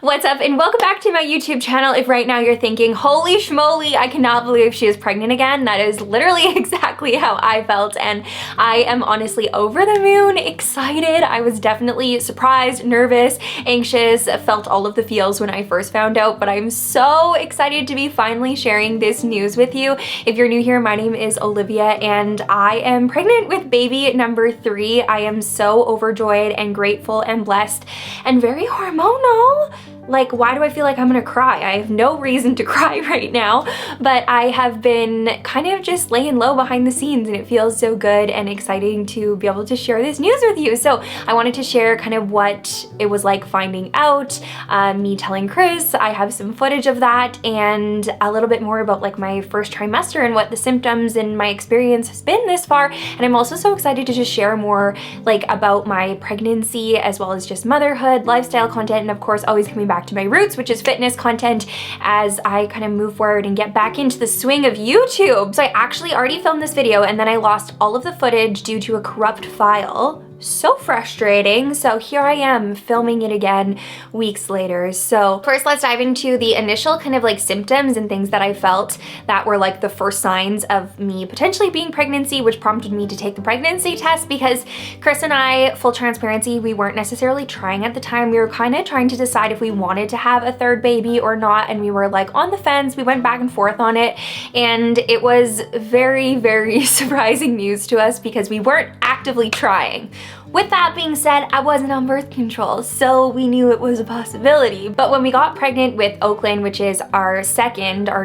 What's up and welcome back to my YouTube channel. If right now you're thinking, holy schmoly, I cannot believe she is pregnant again, that is literally exactly how I felt, and I am honestly over the moon excited. I was definitely surprised, nervous, anxious, felt all of the feels when I first found out, but I'm so excited to be finally sharing this news with you. If you're new here, my name is Olivia and I am pregnant with baby number 3. I am so overjoyed and grateful and blessed and very hormonal. Like, why do I feel like I'm gonna cry? I have no reason to cry right now, but I have been kind of just laying low behind the scenes and it feels so good and exciting to be able to share this news with you. So I wanted to share kind of what it was like finding out, me telling Chris. I have some footage of that and a little bit more about like my first trimester and what the symptoms and my experience has been this far. And I'm also so excited to just share more like about my pregnancy as well as just motherhood, lifestyle content, and of course always coming back to my roots, which is fitness content, as I kind of move forward and get back into the swing of YouTube. So I actually already filmed this video and then I lost all of the footage due to a corrupt file. So frustrating. So here I am filming it again weeks later. So first let's dive into the initial kind of like symptoms and things that I felt that were like the first signs of me potentially being pregnancy, which prompted me to take the pregnancy test because Chris and I, full transparency, we weren't necessarily trying at the time. We were kind of trying to decide if we wanted to have a third baby or not, and we were like on the fence. We went back and forth on it and it was very, very surprising news to us because we weren't actively trying. With that being said, I wasn't on birth control, so we knew it was a possibility. But when we got pregnant with Oakland, which is our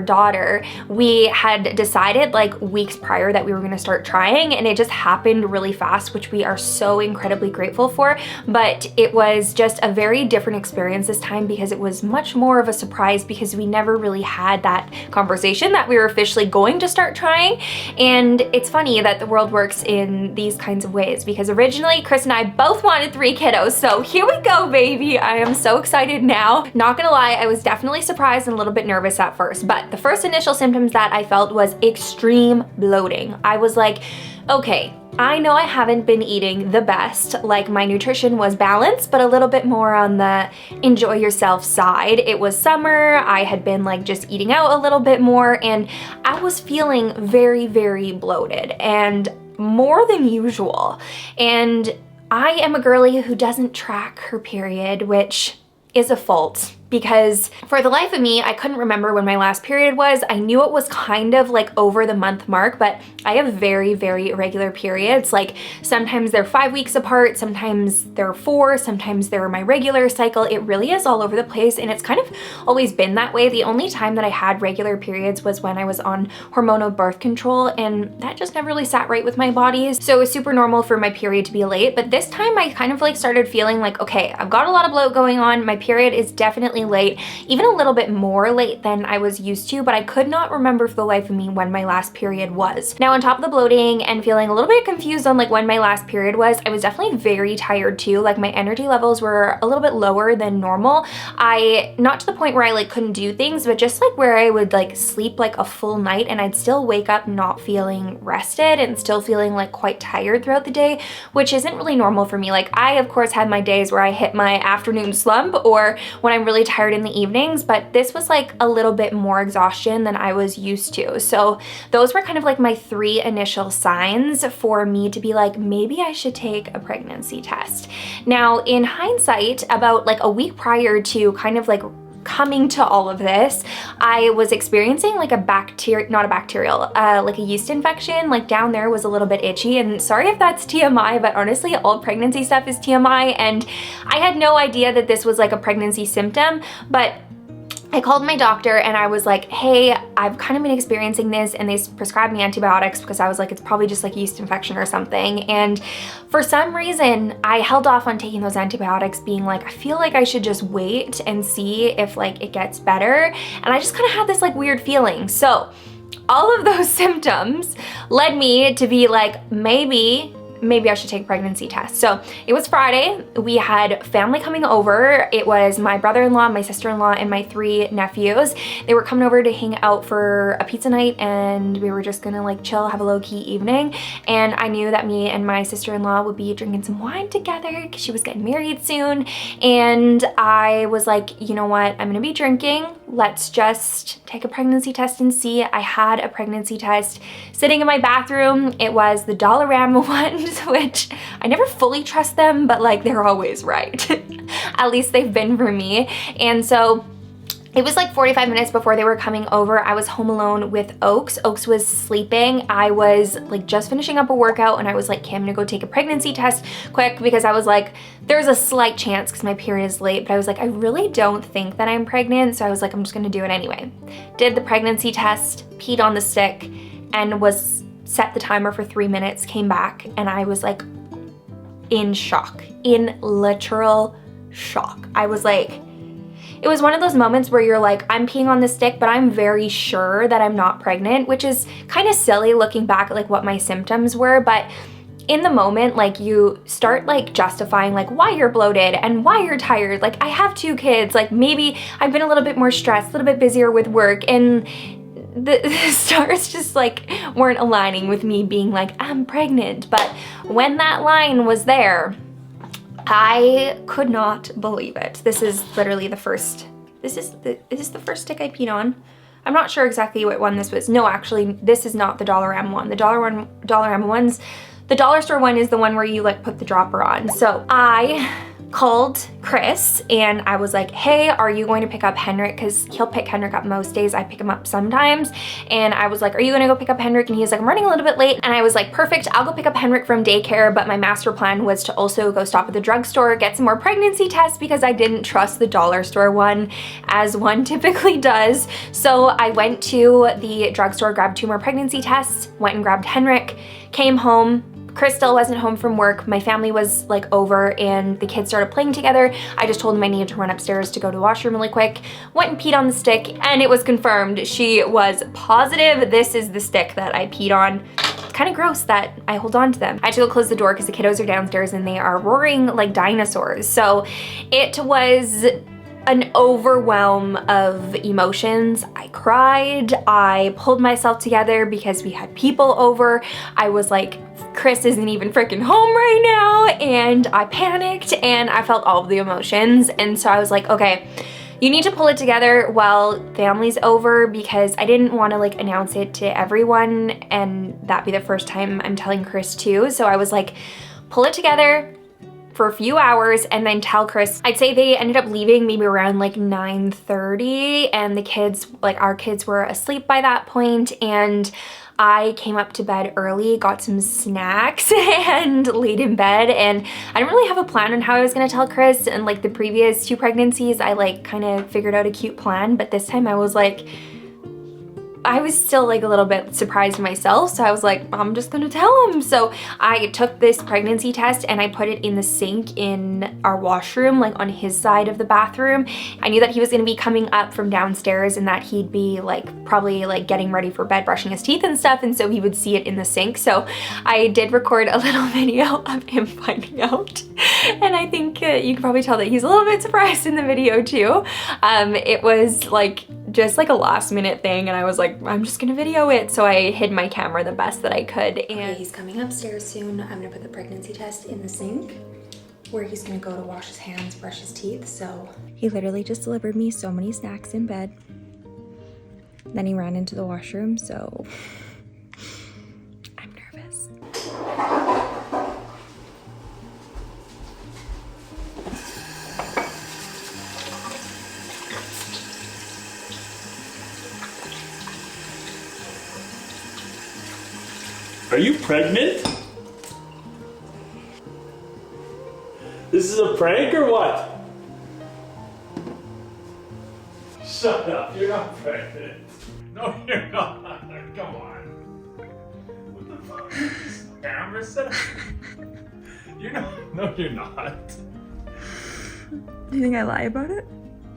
daughter, we had decided like weeks prior that we were gonna start trying, and it just happened really fast, which we are so incredibly grateful for. But it was just a very different experience this time because it was much more of a surprise because we never really had that conversation that we were officially going to start trying. And it's funny that the world works in these kinds of ways because originally Chris and I both wanted 3 kiddos, so here we go, baby. I am so excited now. Not gonna lie, I was definitely surprised and a little bit nervous at first, but the first initial symptoms that I felt was extreme bloating. I was like, okay, I know I haven't been eating the best, like my nutrition was balanced, but a little bit more on the enjoy yourself side. It was summer, I had been like just eating out a little bit more, and I was feeling very, very bloated and more than usual. And I am a girly who doesn't track her period, which is a fault because for the life of me, I couldn't remember when my last period was. I knew it was kind of like over the month mark, but I have very, very irregular periods. Like sometimes they're 5 weeks apart, sometimes they're 4, sometimes they're my regular cycle. It really is all over the place, and it's kind of always been that way. The only time that I had regular periods was when I was on hormonal birth control, and that just never really sat right with my body. So it was super normal for my period to be late, but this time I kind of like started feeling like, okay, I've got a lot of bloat going on. My period is definitely late, even a little bit more late than I was used to, but I could not remember for the life of me when my last period was. Now on top of the bloating and feeling a little bit confused on like when my last period was, I was definitely very tired too. Like my energy levels were a little bit lower than normal. Not to the point where I like couldn't do things, but just like where I would like sleep like a full night and I'd still wake up not feeling rested and still feeling like quite tired throughout the day, which isn't really normal for me. Like I of course had my days where I hit my afternoon slump or when I'm really tired in the evenings, but this was like a little bit more exhaustion than I was used to. So those were kind of like my 3 initial signs for me to be like, maybe I should take a pregnancy test. Now in hindsight, about like a week prior to kind of like coming to all of this, I was experiencing like like a yeast infection. Like down there was a little bit itchy, and sorry if that's TMI, but honestly all pregnancy stuff is TMI, and I had no idea that this was like a pregnancy symptom. But I called my doctor and I was like, hey, I've kind of been experiencing this, and they prescribed me antibiotics because I was like, it's probably just like yeast infection or something. And for some reason, I held off on taking those antibiotics, being like, I feel like I should just wait and see if like it gets better. And I just kind of had this like weird feeling. So all of those symptoms led me to be like, maybe maybe I should take a pregnancy test. So it was Friday. We had family coming over. It was my brother-in-law, my sister-in-law, and my 3 nephews. They were coming over to hang out for a pizza night, and we were just gonna like chill, have a low-key evening. And I knew that me and my sister-in-law would be drinking some wine together because she was getting married soon. And I was like, you know what, I'm gonna be drinking. Let's just take a pregnancy test and see. I had a pregnancy test sitting in my bathroom. It was the Dollarama ones, which I never fully trust them, but like they're always right. At least they've been for me. And so it was like 45 minutes before they were coming over. I was home alone with Oaks. Oaks was sleeping. I was like just finishing up a workout and I was like, okay, I'm gonna go take a pregnancy test quick because I was like, there's a slight chance because my period is late, but I was like, I really don't think that I'm pregnant. So I was like, I'm just gonna do it anyway. Did the pregnancy test, peed on the stick, and was set the timer for 3 minutes, came back, and I was like in shock, in literal shock. I was like, it was one of those moments where you're like, I'm peeing on the stick, but I'm very sure that I'm not pregnant, which is kind of silly looking back at like what my symptoms were. But in the moment, like you start like justifying like why you're bloated and why you're tired. Like I have 2 kids, like maybe I've been a little bit more stressed, a little bit busier with work, and the stars just like weren't aligning with me being like, I'm pregnant. But when that line was there, I could not believe it. This is literally the first, is this the first stick I peed on? I'm not sure exactly what one this was. No, actually, this is not the Dollarama one. The Dollarama ones, the dollar store one is the one where you like put the dropper on. So I called Chris and I was like, hey, are you going to pick up Henrik? Because he'll pick Henrik up most days. I pick him up sometimes. And I was like, are you gonna go pick up Henrik? And he's like, I'm running a little bit late. And I was like, perfect, I'll go pick up Henrik from daycare. But my master plan was to also go stop at the drugstore, get some more pregnancy tests because I didn't trust the dollar store one as one typically does. So I went to the drugstore, grabbed 2 more pregnancy tests, went and grabbed Henrik, came home. Chris still wasn't home from work. My family was like over and the kids started playing together. I just told them I needed to run upstairs to go to the washroom really quick. Went and peed on the stick and it was confirmed. She was positive this is the stick that I peed on. It's kind of gross that I hold on to them. I had to go close the door because the kiddos are downstairs and they are roaring like dinosaurs. So it was an overwhelm of emotions. I cried, I pulled myself together because we had people over. I was like, Chris isn't even freaking home right now, and I panicked and I felt all of the emotions. And so I was like, okay, you need to pull it together while family's over because I didn't want to like announce it to everyone and that be the first time I'm telling Chris too. So I was like, pull it together for a few hours and then tell Chris. I'd say they ended up leaving maybe around like 9:30 and the kids, like our kids were asleep by that point, and I came up to bed early, got some snacks and laid in bed, and I didn't really have a plan on how I was gonna tell Chris. And like the previous 2 pregnancies, I like kind of figured out a cute plan, but this time I was like, I was still like a little bit surprised myself, so I was like, I'm just gonna tell him. So I took this pregnancy test and I put it in the sink in our washroom, like on his side of the bathroom. I knew that he was gonna be coming up from downstairs and that he'd be like probably like getting ready for bed, brushing his teeth and stuff, and so he would see it in the sink. So I did record a little video of him finding out, and I think you can probably tell that he's a little bit surprised in the video too. It was like just like a last minute thing, and I was like, I'm just gonna video it. So I hid my camera the best that I could. And okay, he's coming upstairs soon. I'm gonna put the pregnancy test in the sink where he's gonna go to wash his hands, brush his teeth. So he literally just delivered me so many snacks in bed. Then he ran into the washroom, so I'm nervous. Are you pregnant? This is a prank or what? Shut up, you're not pregnant. No, you're not. Come on. What the fuck is this camera set up? You're not. No, you're not. Do you think I lie about it?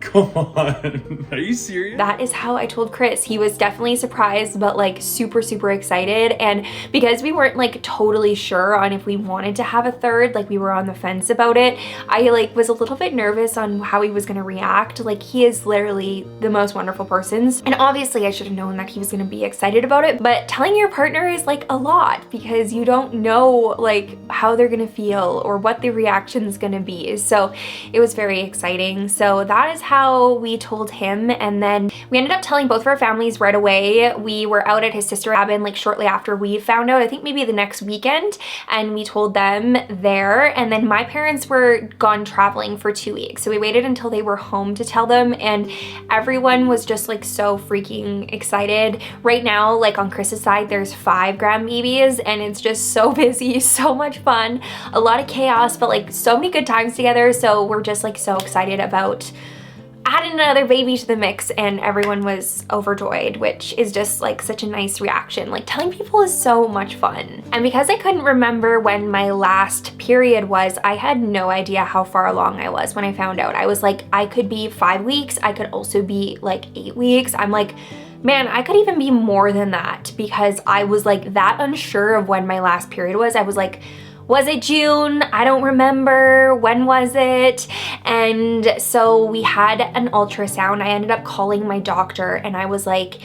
Come on, are you serious? That is how I told Chris. He was definitely surprised, but like super, super excited. And because we weren't like totally sure on if we wanted to have a third, like we were on the fence about it, I like was a little bit nervous on how he was gonna react. Like he is literally the most wonderful person. And obviously I should have known that he was gonna be excited about it, but telling your partner is like a lot because you don't know like how they're gonna feel or what the reaction is gonna be. So it was very exciting. So that is how we told him, and then we ended up telling both of our families right away. We were out at his sister cabin like shortly after we found out, I think maybe the next weekend, and we told them there. And then my parents were gone traveling for 2 weeks, so we waited until they were home to tell them, and everyone was just like so freaking excited. Right now, like on Chris's side, there's 5 grandbabies and it's just so busy, so much fun, a lot of chaos, but like so many good times together. So we're just like so excited about adding another baby to the mix, and everyone was overjoyed, which is just like such a nice reaction. Like telling people is so much fun. And because I couldn't remember when my last period was, I had no idea how far along I was when I found out. I was like, I could be 5 weeks, I could also be like 8 weeks. I'm like, man, I could even be more than that, because I was like that unsure of when my last period was. I was like, was it June? I don't remember. When was it? And so we had an ultrasound. I ended up calling my doctor and I was like,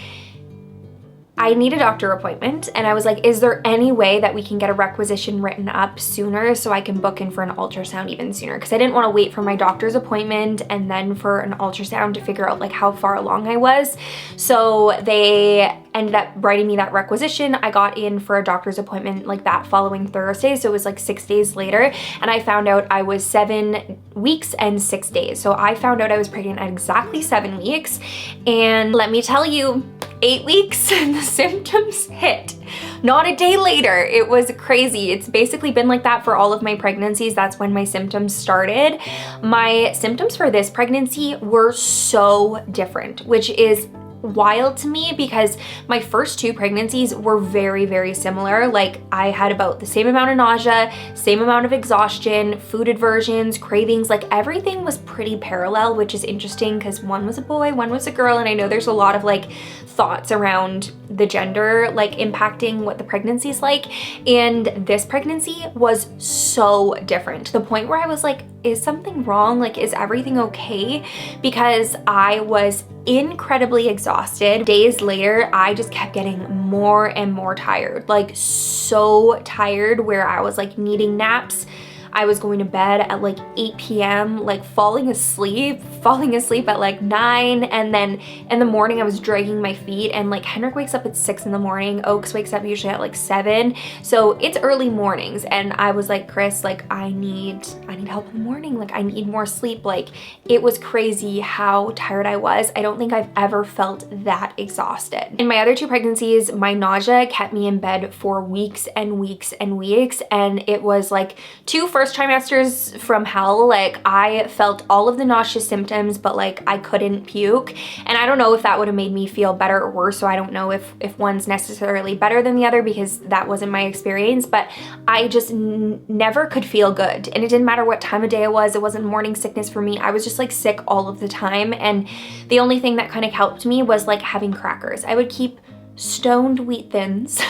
I need a doctor appointment, and I was like, is there any way that we can get a requisition written up sooner so I can book in for an ultrasound even sooner? Because I didn't want to wait for my doctor's appointment and then for an ultrasound to figure out like how far along I was. So they ended up writing me that requisition. I got in for a doctor's appointment like that following Thursday, so it was like 6 days later, and I found out I was 7 weeks and 6 days. So I found out I was pregnant at exactly 7 weeks, and let me tell you, 8 weeks and the symptoms hit. Not a day later. It was crazy. It's basically been like that for all of my pregnancies. That's when my symptoms started. My symptoms for this pregnancy were so different, which is wild to me because my first 2 pregnancies were very, very similar. Like I had about the same amount of nausea, same amount of exhaustion, food aversions, cravings, like everything was pretty parallel, which is interesting because one was a boy, one was a girl, and I know there's a lot of like thoughts around the gender like impacting what the pregnancy is like, and this pregnancy was so different to the point where I was like, is something wrong? Like, is everything okay? Because I was incredibly exhausted. Days later, I just kept getting more and more tired, like so tired where I was like needing naps. I was going to bed at like 8 p.m., like falling asleep at like 9, and then in the morning I was dragging my feet, and like Henrik wakes up at 6 in the morning, Oaks wakes up usually at like 7, so it's early mornings, and I was like, Chris, like I need help in the morning, like I need more sleep. Like it was crazy how tired I was. I don't think I've ever felt that exhausted. In my other 2 pregnancies, my nausea kept me in bed for weeks and weeks and weeks, and it was like 2 first trimesters from hell. Like I felt all of the nauseous symptoms, but like I couldn't puke, and I don't know if that would have made me feel better or worse, so I don't know if one's necessarily better than the other because that wasn't my experience, but I just never could feel good, and it didn't matter what time of day it wasn't morning sickness for me. I was just like sick all of the time, and the only thing that kind of helped me was like having crackers. I would keep stoned wheat thins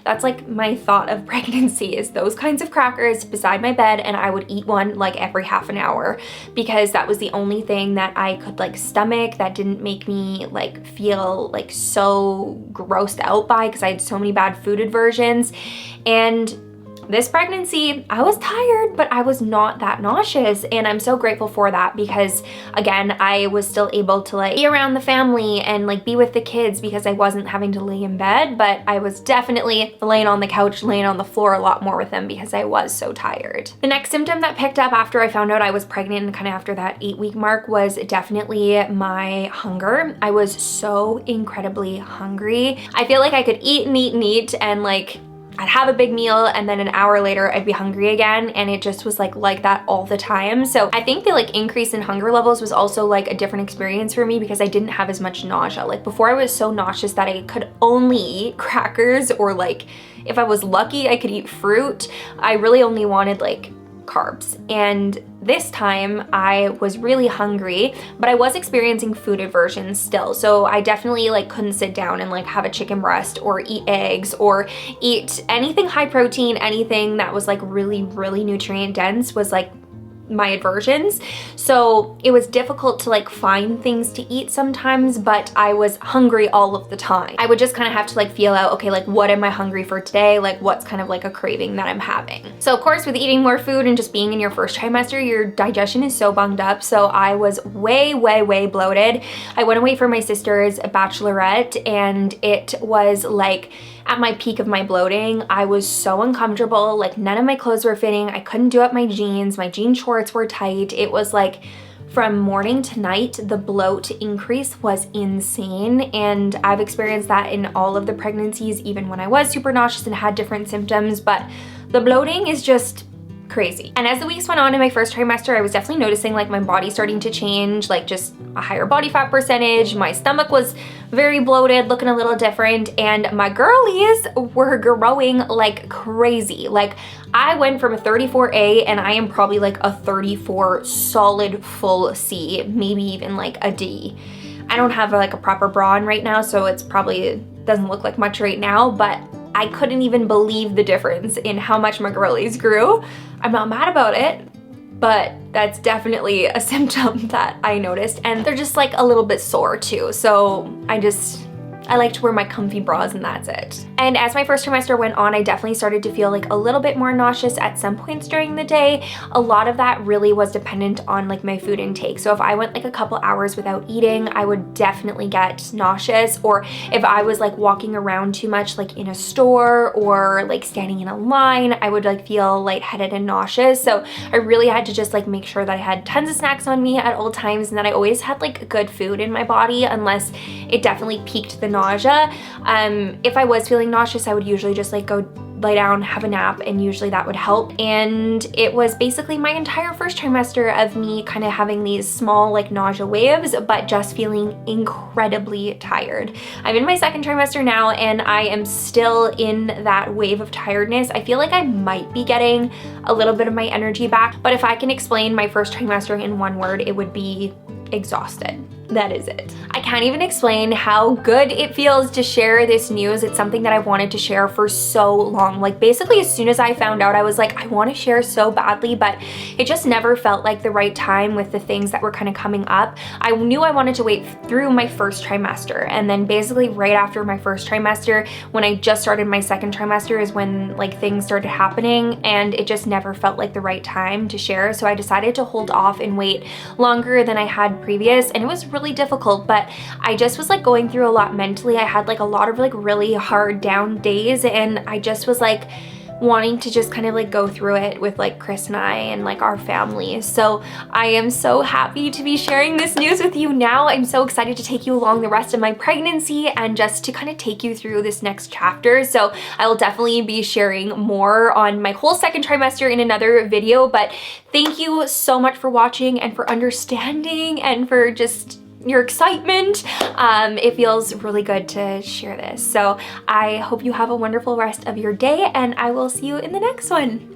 that's like my thought of pregnancy, is those kinds of crackers beside my bed, and I would eat one like every half an hour because that was the only thing that I could like stomach that didn't make me like feel like so grossed out by, because I had so many bad food aversions. And this pregnancy, I was tired, but I was not that nauseous, and I'm so grateful for that because, again, I was still able to like be around the family and like be with the kids because I wasn't having to lay in bed, but I was definitely laying on the couch, laying on the floor a lot more with them because I was so tired. The next symptom that picked up after I found out I was pregnant and kind of after that 8-week mark was definitely my hunger. I was so incredibly hungry. I feel like I could eat and eat and eat, and like I'd have a big meal and then an hour later I'd be hungry again, and it just was like that all the time. So I think the like increase in hunger levels was also like a different experience for me because I didn't have as much nausea. Like before, I was so nauseous that I could only eat crackers, or like if I was lucky I could eat fruit. I really only wanted like carbs. And this time I was really hungry, but I was experiencing food aversion still. So I definitely like couldn't sit down and like have a chicken breast or eat eggs or eat anything high protein. Anything that was like really nutrient dense was like my aversions. So it was difficult to like find things to eat sometimes, but I was hungry all of the time. I would just kind of have to like feel out, okay, like what am I hungry for today? Like what's kind of like a craving that I'm having. So of course with eating more food and just being in your first trimester, your digestion is so bunged up. So I was way bloated. I went away for my sister's bachelorette and it was like at my peak of my bloating. I was so uncomfortable, like none of my clothes were fitting. I couldn't do up my jeans shorts were tight. It was like from morning to night, the bloat increase was insane. And I've experienced that in all of the pregnancies, even when I was super nauseous and had different symptoms, but the bloating is just crazy. And as the weeks went on in my first trimester, I was definitely noticing like my body starting to change, like just a higher body fat percentage. My stomach was very bloated, looking a little different, and my girlies were growing like crazy. Like I went from a 34A and I am probably like a 34 solid full C, maybe even like a D. I don't have like a proper bra on right now, so it's probably doesn't look like much right now, but I couldn't even believe the difference in how much my girlies grew. I'm not mad about it, but that's definitely a symptom that I noticed. And they're just like a little bit sore too. So I like to wear my comfy bras and that's it. And as my first trimester went on, I definitely started to feel like a little bit more nauseous at some points during the day. A lot of that really was dependent on like my food intake. So if I went like a couple hours without eating, I would definitely get nauseous. Or if I was like walking around too much like in a store or like standing in a line, I would like feel lightheaded and nauseous. So I really had to just like make sure that I had tons of snacks on me at all times and that I always had like good food in my body, unless it definitely peaked the nausea. If I was feeling nauseous, I would usually just like go lie down, have a nap, and usually that would help. And it was basically my entire first trimester of me kind of having these small like nausea waves, but just feeling incredibly tired. I'm in my second trimester now and I am still in that wave of tiredness. I feel like I might be getting a little bit of my energy back, but if I can explain my first trimester in one word, it would be exhausted. That is it. I can't even explain how good it feels to share this news. It's something that I've wanted to share for so long. Like basically as soon as I found out, I was like, I want to share so badly, but it just never felt like the right time with the things that were kind of coming up. I knew I wanted to wait through my first trimester, and then basically right after my first trimester, when I just started my second trimester, is when like things started happening, and it just never felt like the right time to share. So I decided to hold off and wait longer than I had previous, and it was really difficult, but I just was like going through a lot mentally. I had like a lot of like really hard down days, and I just was like wanting to just kind of like go through it with like Chris and I and like our family. So I am so happy to be sharing this news with you now. I'm so excited to take you along the rest of my pregnancy and just to kind of take you through this next chapter. So I will definitely be sharing more on my whole second trimester in another video, but thank you so much for watching and for understanding and for just your excitement. It feels really good to share this. So I hope you have a wonderful rest of your day, and I will see you in the next one.